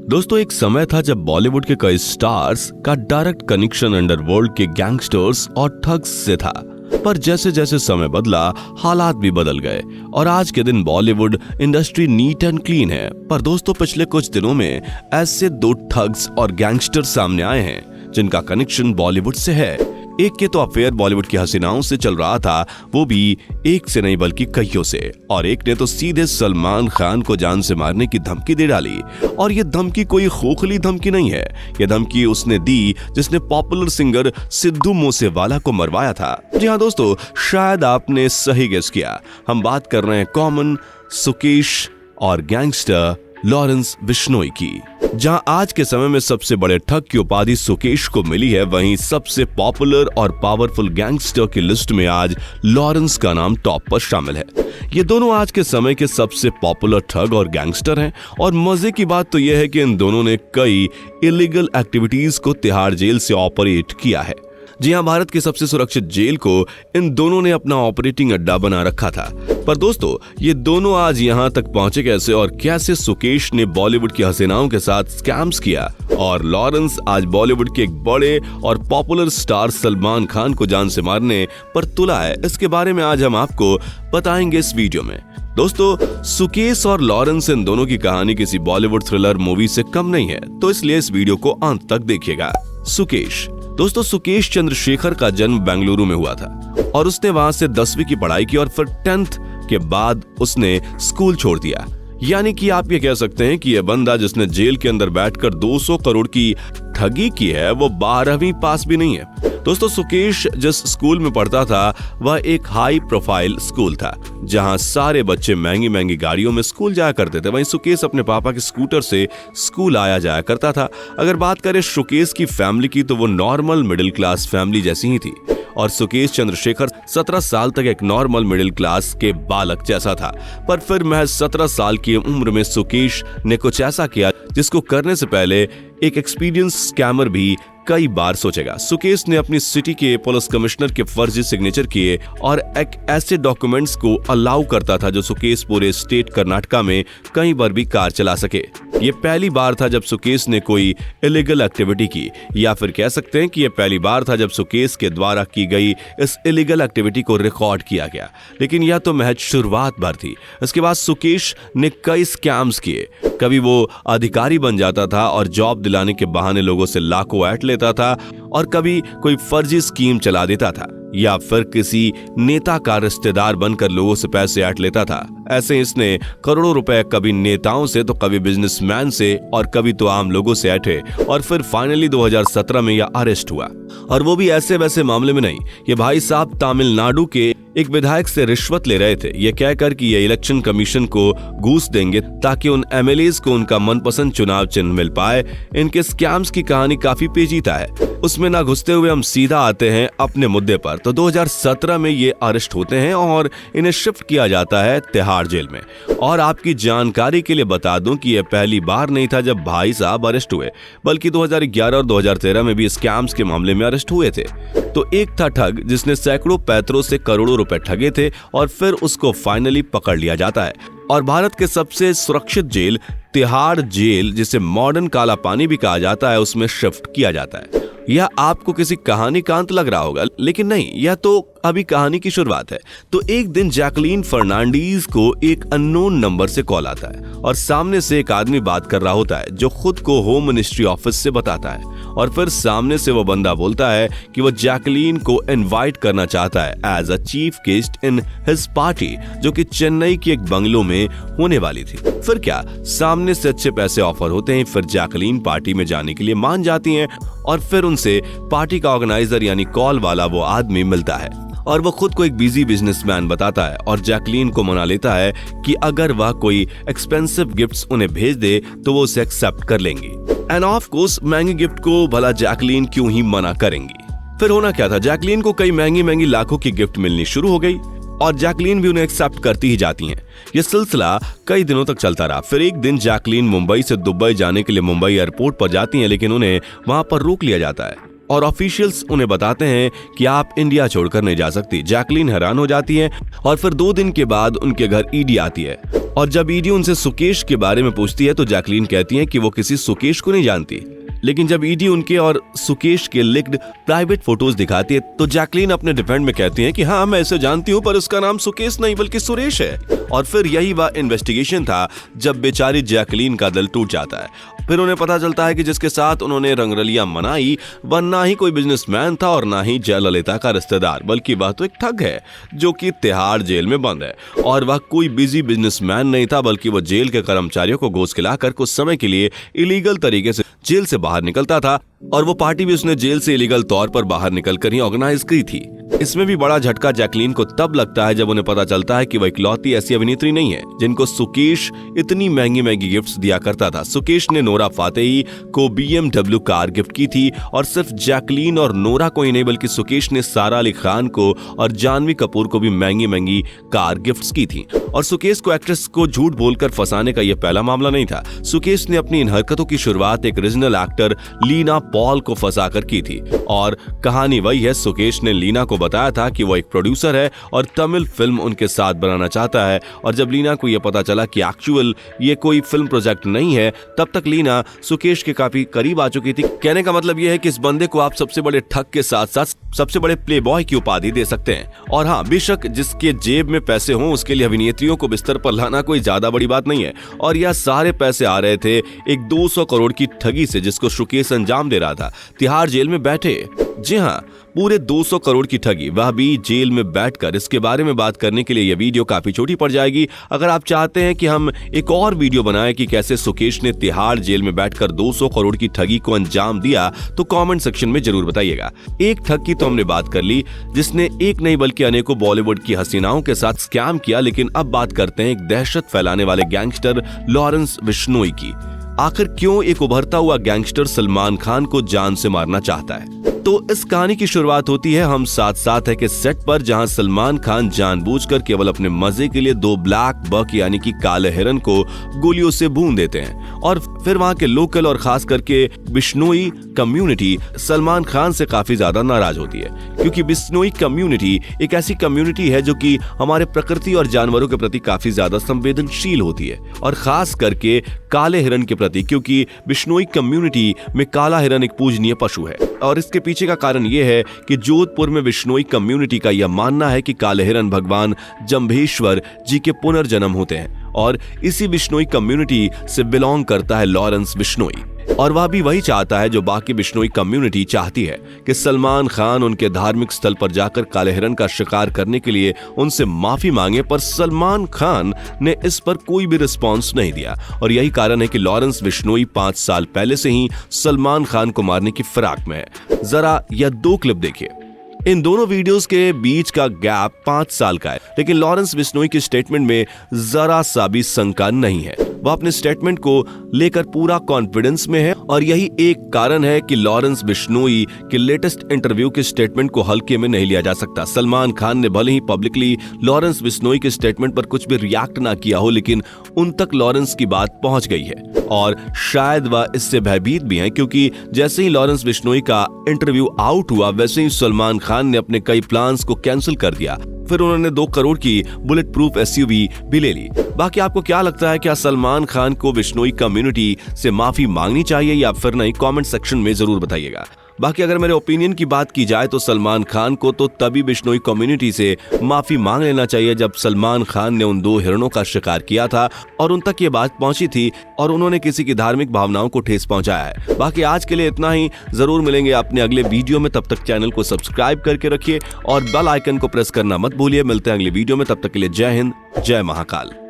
दोस्तों, एक समय था जब बॉलीवुड के कई स्टार्स का डायरेक्ट कनेक्शन अंडरवर्ल्ड के गैंगस्टर्स और ठग्स से था। पर जैसे जैसे समय बदला, हालात भी बदल गए और आज के दिन Bollywood industry neat and clean है। पर दोस्तों, पिछले कुछ दिनों में ऐसे दो ठग्स और गैंगस्टर सामने आए हैं जिनका कनेक्शन बॉलीवुड से है। एक के तो अफेयर बॉलीवुड की हसीनाओं से चल रहा था, वो भी एक से नहीं बल्कि कईयों से, और एक ने तो सीधे सलमान खान को जान से मारने की धमकी दे डाली। और ये धमकी कोई खोखली धमकी नहीं है, ये धमकी उसने दी जिसने पॉपुलर सिंगर सिद्धू मूसेवाला को मरवाया था। जी हाँ दोस्तों, शायद आपने सही गेस किया, हम बात कर रहे हैं कॉमन, सुकेश और गैंगस्टर लॉरेंस बिश्नोई की। जहां आज के समय में सबसे बड़े ठग की उपाधि सुकेश को मिली है, वहीं सबसे पॉपुलर और पावरफुल गैंगस्टर की लिस्ट में आज लॉरेंस का नाम टॉप पर शामिल है। ये दोनों आज के समय के सबसे पॉपुलर ठग और गैंगस्टर हैं। और मजे की बात तो यह है कि इन दोनों ने कई इलीगल एक्टिविटीज को तिहाड़ जेल से ऑपरेट किया है। जी हाँ, भारत की सबसे सुरक्षित जेल को इन दोनों ने अपना ऑपरेटिंग अड्डा बना रखा था। पर दोस्तों, ये दोनों आज यहाँ तक पहुंचे कैसे, और कैसे सुकेश ने बॉलीवुड की हसीनाओं के साथ स्कैम्स किया और लॉरेंस आज बॉलीवुड के एक बड़े और पॉपुलर स्टार सलमान खान को जान से मारने पर तुला है, इसके बारे में आज हम आपको बताएंगे इस वीडियो में। दोस्तों, सुकेश और लॉरेंस इन दोनों की कहानी किसी बॉलीवुड थ्रिलर मूवी से कम नहीं है, तो इसलिए इस वीडियो को अंत तक देखिएगा। सुकेश दोस्तों, सुकेश चंद्रशेखर का जन्म बेंगलुरु में हुआ था और उसने वहां से 10वीं की पढ़ाई की और फिर 10th के बाद उसने स्कूल छोड़ दिया। यानी कि आप ये कह सकते हैं कि यह बंदा जिसने जेल के अंदर बैठकर 200 करोड़ की ठगी की है, वो 12वीं पास भी नहीं है। दोस्तों, सुकेश जिस स्कूल में पढ़ता था वह एक हाई प्रोफाइल स्कूल था, जहां सारे बच्चे महंगी महंगी गाड़ियों में स्कूल जाया करते थे। वहीं सुकेश अपने पापा के स्कूटर से स्कूल आया जाया करता था। अगर बात करें सुकेश की फैमिली की, तो वो नॉर्मल मिडिल क्लास फैमिली जैसी ही थी और सुकेश चंद्रशेखर 17 साल तक एक नॉर्मल मिडिल क्लास के बालक जैसा था। पर फिर महज 17 साल की उम्र में सुकेश ने कुछ ऐसा किया जिसको करने से पहले एक एक्सपीरियंस स्कैमर भी कई बार सोचेगा। सुकेश ने अपनी सिटी के पुलिस कमिश्नर के फर्जी सिग्नेचर किए और एक ऐसे डॉक्यूमेंट्स को अलाउ करता था जो सुकेश पूरे स्टेट कर्नाटका में कई बार भी कार चला सके। ये पहली बार था जब सुकेश ने कोई इलीगल एक्टिविटी की, या फिर कह सकते हैं कि यह पहली बार था जब सुकेश के द्वारा की गई इस इलीगल एक्टिविटी को रिकॉर्ड किया गया। लेकिन यह तो महज शुरुआत भर थी। इसके बाद सुकेश ने कई स्कैम्स किए। कभी वो अधिकारी बन जाता था और जॉब दिलाने के बहाने लोगों से लाखों ऐट लेता था, और कभी कोई फर्जी स्कीम चला देता था, या फिर किसी नेता का रिश्तेदार बनकर लोगों से पैसे ऐट लेता था। ऐसे इसने करोड़ों रुपए कभी नेताओं से, तो कभी बिजनेसमैन से, और कभी तो आम लोगों से ऐठे। और फिर फाइनली 2017 में यह अरेस्ट हुआ, और वो भी ऐसे वैसे मामले में नहीं। ये भाई साहब तमिलनाडु के एक विधायक से रिश्वत ले रहे थे, ये कहकर कि ये इलेक्शन कमीशन को घूस देंगे ताकि उन एमएलएज को उनका मनपसंद चुनाव चिन्ह मिल पाए। इनके स्कैम्स की कहानी काफी पेचीदा है, उसमें ना घुसते हुए हम सीधा आते हैं अपने मुद्दे पर। तो 2017 में ये अरेस्ट होते हैं और इन्हें शिफ्ट किया जाता है तिहाड़ जेल में। और आपकी जानकारी के लिए बता दूं कि यह पहली बार नहीं था जब भाई साहब अरेस्ट हुए, बल्कि 2011 और 2013 में भी स्कैम्स के मामले में अरेस्ट हुए थे। तो एक था ठग जिसने सैकड़ों पैतरों से करोड़ों रुपए ठगे थे, और फिर उसको फाइनली पकड़ लिया जाता है और भारत के सबसे सुरक्षित जेल तिहाड़ जेल, जिसे मॉडर्न काला पानी भी कहा जाता है, उसमें शिफ्ट किया जाता है। यह आपको किसी कहानी का अंत लग रहा होगा, लेकिन नहीं, यह तो अभी कहानी की शुरुआत है। तो एक दिन जैकलीन फर्नांडीज को एक अननोन नंबर से कॉल आता है और सामने से एक आदमी बात कर रहा होता है जो खुद को होम मिनिस्ट्री ऑफिस से बताता है। और फिर सामने से वो बंदा बोलता है कि वो जैकलीन को इनवाइट करना चाहता है as a chief guest in his party, जो कि चेन्नई के एक बंगलो में होने वाली थी। फिर क्या, सामने से अच्छे पैसे ऑफर होते हैं। फिर जैकलीन पार्टी में जाने के लिए मान जाती हैं और फिर उनसे पार्टी का ऑर्गेनाइजर यानी कॉल वाला वो आदमी मिलता है और वो खुद को एक बिजी बिजनेसमैन बताता है और जैकलीन को मना लेता है कि अगर वह कोई एक्सपेंसिव गिफ्ट्स उन्हें भेज दे तो वो उसे एक्सेप्ट कर लेंगी। एंड ऑफ कोर्स महंगे गिफ्ट को भला जैकलीन क्यों ही मना करेंगी। फिर होना क्या था, जैकलीन को कई महंगी महंगी लाखों की गिफ्ट मिलनी शुरू हो गई और जैकलीन भी उन्हें एक्सेप्ट करती ही जाती हैं। यह सिलसिला कई दिनों तक चलता रहा। फिर एक दिन जैकलीन मुंबई से दुबई जाने के लिए मुंबई एयरपोर्ट पर जाती हैं, लेकिन उन्हें वहां पर रोक लिया जाता है और ऑफिशियल्स उन्हें बताते हैं कि आप इंडिया छोड़कर नहीं जा सकती। जैकलीन हैरान हो जाती है और फिर 2 दिन के बाद उनके घर ईडी आती है और जब ईडी उनसे सुकेश के बारे में पूछती है तो जैकलीन कहती है कि वो किसी सुकेश को नहीं जानती। लेकिन जब ईडी उनके और सुकेश के लिक्ड प्राइवेट फोटोज दिखाती है तो जैकलीन अपने डिफेंड में कहती है कि हाँ मैं इसे जानती हूँ, पर उसका नाम सुकेश नहीं बल्कि सुरेश है। और फिर यही वह इन्वेस्टिगेशन था जब बेचारी जैकलीन का दिल टूट जाता है। फिर उन्हें पता चलता है कि जिसके साथ उन्होंने रंगरलियां मनाई वह ना ही कोई बिजनेसमैन था और ना ही जयललिता का रिश्तेदार, बल्कि वह तो एक ठग है जो कि तिहाड़ जेल में बंद है। और वह कोई बिजी बिजनेसमैन नहीं था, बल्कि वह जेल के कर्मचारियों को घूस खिलाकर कुछ समय के लिए इलीगल तरीके से जेल से बाहर निकलता था। और वो पार्टी भी उसने जेल से इलीगल तौर पर बाहर निकलकर ही ऑर्गेनाइज की थी। इसमें भी बड़ा झटका जैकलीन को तब लगता है जब उन्हें पता चलता है कि वह इकलौती ऐसी अभिनेत्री नहीं है जिनको सुकेश इतनी महंगी महंगी गिफ्ट्स दिया करता था। सुकेश ने नोरा फातेही को BMW कार गिफ्ट की थी और सिर्फ जैकलीन और नोरा को ही नहीं बल्कि सुकेश ने सारा अली खान को और जानवी कपूर को भी महंगी महंगी कार गिफ्ट्स की थी। और सुकेश को एक्ट्रेस को झूठ बोलकर फंसाने का यह पहला मामला नहीं था। सुकेश ने अपनी इन हरकतों की शुरुआत एक रीजनल एक्टर लीना पॉल को फंसाकर की थी। और कहानी वही है, सुकेश ने लीना को बताया था कि वो एक प्रोड्यूसर है और तमिल फिल्म उनके साथ बनाना चाहता है। और जब लीना को यह पता चला कि एक्चुअल ये कोई फिल्म प्रोजेक्ट नहीं है, तब तक लीना सुकेश के काफी करीब आ चुकी थी। कहने का मतलब यह है कि इस बंदे को आप सबसे बड़े ठग के साथ साथ सबसे बड़े प्लेबॉय की उपाधि दे सकते हैं। और हाँ, बेशक जिसके जेब में पैसे हों उसके लिए अभिनेत्रियों को बिस्तर पर लाना कोई ज्यादा बड़ी बात नहीं है। और यह सारे पैसे आ रहे थे एक 200 करोड़ की ठगी से जिसको सुकेश अंजाम दे रहा था तिहाड़ जेल में बैठे। जी हाँ, पूरे 200 करोड़ की ठगी, वह भी जेल में बैठकर। इसके बारे में बात करने के लिए यह वीडियो काफी छोटी पड़ जाएगी। अगर आप चाहते हैं कि हम एक और वीडियो बनाएं कि कैसे सुकेश ने तिहाड़ जेल में बैठकर 200 करोड़ की ठगी को अंजाम दिया तो कमेंट सेक्शन में जरूर बताइएगा। एक ठग की तो हमने बात कर ली जिसने एक नहीं बल्कि अनेकों बॉलीवुड की हसीनाओं के साथ स्कैम किया, लेकिन अब बात करते हैं एक दहशत फैलाने वाले गैंगस्टर लॉरेंस बिश्नोई की। आखिर क्यों एक उभरता हुआ गैंगस्टर सलमान खान को जान से मारना चाहता है? तो इस कहानी की शुरुआत होती है हम साथ साथ है के सेट पर, जहां सलमान खान जानबूझकर केवल अपने मजे के लिए 2 ब्लैक बक यानी कि काले हिरन को गोलियों से भून देते हैं। और फिर वहां के लोकल और खास करके बिश्नोई कम्युनिटी सलमान खान से काफी ज्यादा नाराज होती है, क्योंकि बिश्नोई कम्युनिटी एक ऐसी कम्युनिटी है जो कि हमारे प्रकृति और जानवरों के प्रति काफी ज्यादा संवेदनशील होती है, और खास करके काले हिरन के प्रति, क्योंकि बिश्नोई कम्युनिटी में काला हिरन एक पूजनीय पशु है। और इसके पीछे का कारण यह है कि जोधपुर में बिश्नोई कम्युनिटी का यह मानना है कि काले हिरन भगवान जम्भेश्वर जी के पुनर्जन्म होते हैं, और इसी बिश्नोई कम्युनिटी से बिलोंग करता है लॉरेंस बिश्नोई। और वह भी वही चाहता है जो बाकी बिश्नोई कम्युनिटी चाहती है कि सलमान खान उनके धार्मिक स्थल पर जाकर काले हिरन का शिकार करने के लिए उनसे माफी मांगे, पर सलमान खान ने इस पर कोई भी रिस्पॉन्स नहीं दिया। और यही कारण है कि लॉरेंस बिश्नोई 5 साल पहले से ही सलमान खान को मारने की फिराक में है। जरा यह 2 क्लिप देखिए। इन दोनों वीडियोस के बीच का गैप 5 साल का है, लेकिन लॉरेंस बिश्नोई की स्टेटमेंट में जरा सा भी शंका नहीं है। वह अपने स्टेटमेंट को लेकर पूरा कॉन्फिडेंस में है, और यही एक कारण है कि लॉरेंस बिश्नोई के लेटेस्ट इंटरव्यू के स्टेटमेंट को हल्के में नहीं लिया जा सकता। सलमान खान ने भले ही पब्लिकली लॉरेंस बिश्नोई के स्टेटमेंट पर कुछ भी रिएक्ट ना किया हो, लेकिन उन तक लॉरेंस की बात पहुंच गई है, और शायद वह इससे भयभीत भी हैं, क्योंकि जैसे ही लॉरेंस बिश्नोई का इंटरव्यू आउट हुआ वैसे ही सलमान खान ने अपने कई प्लान्स को कैंसिल कर दिया। फिर उन्होंने 2 करोड़ की बुलेट प्रूफ SUV भी ले ली। बाकी आपको क्या लगता है, क्या सलमान खान को बिश्नोई कम्युनिटी से माफी मांगनी चाहिए या फिर नहीं? कमेंट सेक्शन में जरूर बताइएगा। बाकी अगर मेरे ओपिनियन की बात की जाए तो सलमान खान को तो तभी बिश्नोई कम्युनिटी से माफी मांग लेना चाहिए जब सलमान खान ने उन 2 हिरणों का शिकार किया था और उन तक ये बात पहुंची थी और उन्होंने किसी की धार्मिक भावनाओं को ठेस पहुंचाया है। बाकी आज के लिए इतना ही। जरूर मिलेंगे अपने अगले वीडियो में, तब तक चैनल को सब्सक्राइब करके रखिए और बेल आइकन को प्रेस करना मत भूलिए। मिलते हैं अगले वीडियो में, तब तक के लिए जय हिंद, जय महाकाल।